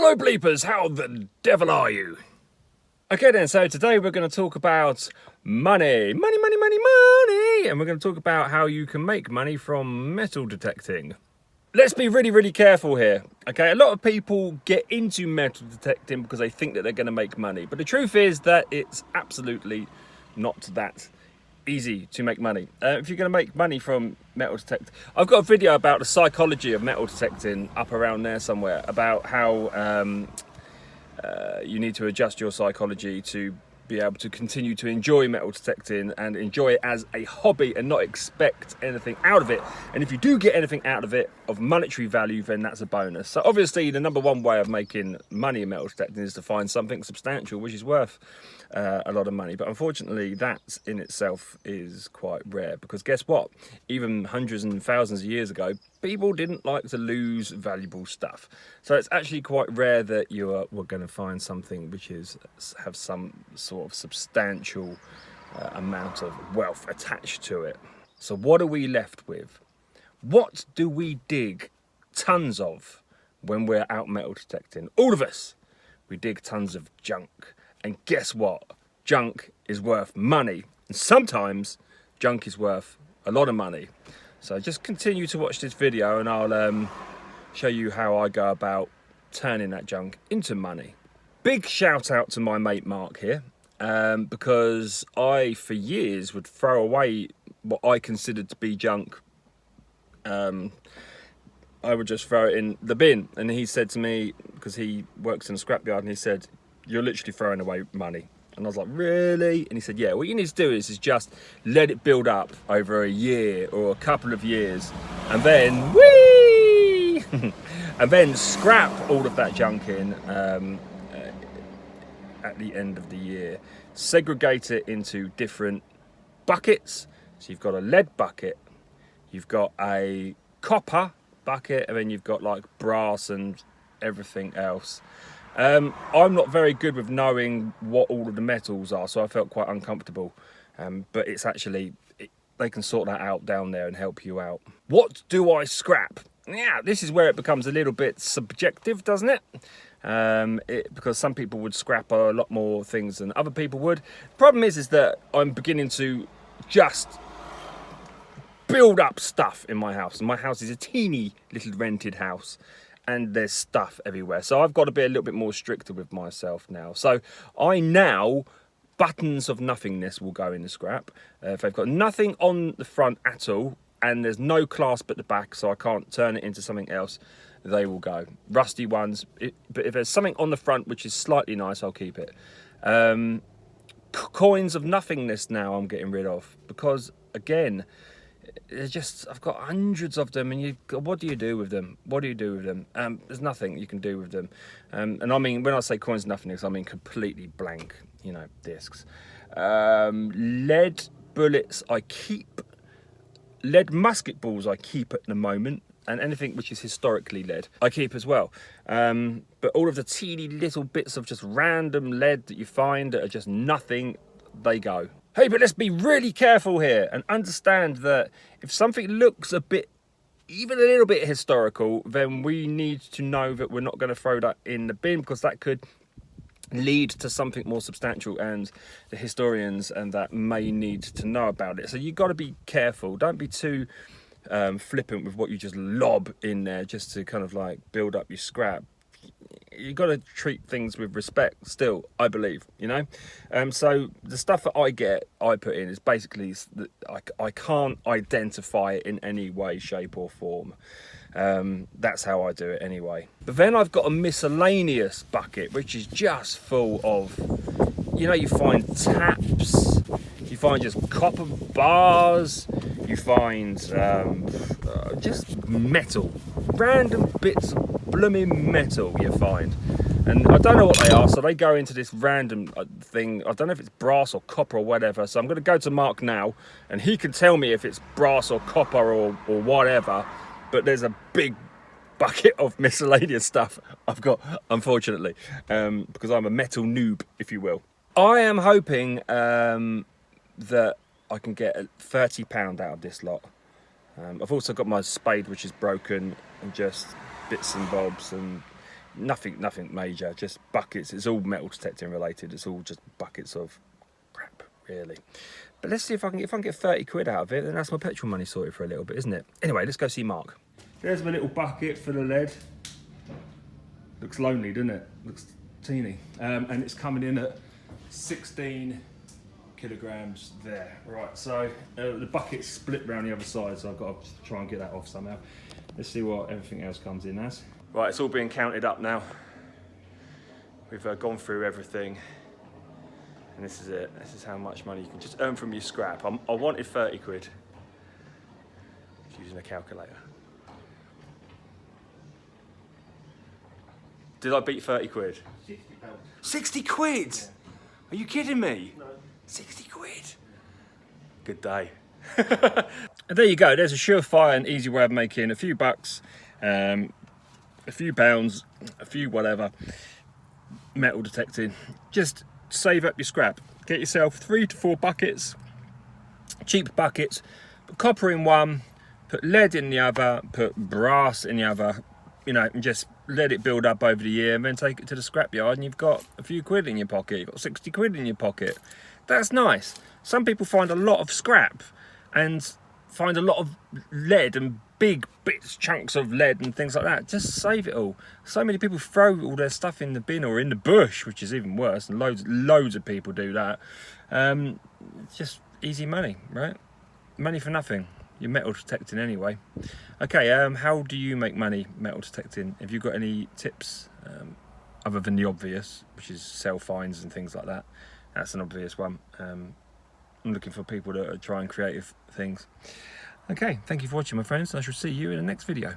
Hello bleepers, how the devil are you? Okay then, so today we're going to talk about money. And we're going to talk about how you can make money from metal detecting. Let's be really careful here, okay? A lot of people get into metal detecting because they think that they're going to make money. But the truth is that it's absolutely not that easy to make money. If you're going to make money from metal detecting, I've got a video about the psychology of metal detecting up around there somewhere, about how you need to adjust your psychology to be able to continue to enjoy metal detecting and enjoy it as a hobby and not expect anything out of it. And if you do get anything out of it of monetary value, then that's a bonus. So obviously the number one way of making money in metal detecting is to find something substantial which is worth a lot of money. But unfortunately that in itself is quite rare, because guess what? Even hundreds and thousands of years ago, people didn't like to lose valuable stuff. So it's actually quite rare that we're going to find something which have some sort of substantial amount of wealth attached to it. So what are we left with? What do we dig tons of when we're out metal detecting? All of us, we dig tons of junk. And guess what? Junk is worth money. And sometimes junk is worth a lot of money. So just continue to watch this video and I'll show you how I go about turning that junk into money. Big shout out to my mate Mark here, because I, for years, would throw away what I considered to be junk. I would just throw it in the bin. And he said to me, because he works in a scrapyard, and he said, "You're literally throwing away money." And I was like, really? And he said, yeah, what you need to do is just let it build up over a year or a couple of years, and then, whee! And then scrap all of that junk in at the end of the year. Segregate it into different buckets. So you've got a lead bucket, you've got a copper bucket, and then you've got like brass and everything else. I'm not very good with knowing what all of the metals are, so I felt quite uncomfortable. But it's actually, they can sort that out down there and help you out. What do I scrap? Yeah, this is where it becomes a little bit subjective, doesn't it? Because some people would scrap a lot more things than other people would. The problem is that I'm beginning to just build up stuff in my house. And my house is a teeny little rented house, and there's stuff everywhere. So I've got to be a little bit more stricter with myself now. So buttons of nothingness will go in the scrap. If they've got nothing on the front at all, and there's no clasp at the back, so I can't turn it into something else, they will go. Rusty ones, but if there's something on the front which is slightly nice, I'll keep it. Coins of nothingness now I'm getting rid of, because again, I've got hundreds of them, and what do you do with them? What do you do with them? There's nothing you can do with them. And I mean, when I say coins of nothingness, I mean completely blank, discs. Lead bullets I keep. Lead musket balls I keep at the moment. And anything which is historically lead, I keep as well. But all of the teeny little bits of just random lead that you find that are just nothing, they go. Hey, but let's be really careful here and understand that if something looks even a little bit historical, then we need to know that we're not going to throw that in the bin, because that could lead to something more substantial, and the historians and that may need to know about it. So you've got to be careful. Don't be too flippant with what you just lob in there just to kind of like build up your scrap. You've got to treat things with respect still, I believe, so the stuff that I put in is basically that I can't identify it in any way, shape or form. That's how I do it anyway. But then I've got a miscellaneous bucket which is just full of, you find taps, you find just copper bars, you find just metal, random bits of blooming metal you find, and I don't know what they are, so they go into this random thing. I don't know if it's brass or copper or whatever, so I'm going to go to Mark now and he can tell me if it's brass or copper or whatever. But there's a big bucket of miscellaneous stuff I've got, unfortunately, because I'm a metal noob, if you will. I am hoping that I can get £30 out of this lot. I've also got my spade, which is broken, and just bits and bobs, and nothing major, just buckets. It's all metal detecting related. It's all just buckets of crap, really. But let's see if I can get 30 quid out of it, then that's my petrol money sorted for a little bit, isn't it? Anyway, let's go see Mark. There's my little bucket for the lead. Looks lonely, doesn't it? Looks teeny. And it's coming in at 16 kilograms there. Right, so the bucket's split around the other side, so I've got to try and get that off somehow. Let's see what everything else comes in as. Right, it's all being counted up now. We've gone through everything. And this is it. This is how much money you can just earn from your scrap. I wanted 30 quid. Just using a calculator. Did I beat 30 quid? 60 pounds. 60 quid? Yeah. Are you kidding me? No. 60 quid. Good day. And there you go. There's a surefire and easy way of making a few bucks, a few pounds, a few whatever, metal detecting. Just save up your scrap. Get yourself 3 to 4 buckets, cheap buckets, put copper in one, put lead in the other, put brass in the other, you know, and just let it build up over the year, and then take it to the scrapyard and you've got a few quid in your pocket. You've got 60 quid in your pocket. That's nice. Some people find a lot of scrap and find a lot of lead and big bits, chunks of lead and things like that. Just save it all. So many people throw all their stuff in the bin or in the bush, which is even worse, and loads of people do that. It's just easy money, right? Money for nothing. You're metal detecting anyway. Okay, how do you make money metal detecting? Have you got any tips other than the obvious, which is sell fines and things like that? That's an obvious one. I'm looking for people that are trying creative things. Okay, thank you for watching, my friends. I shall see you in the next video.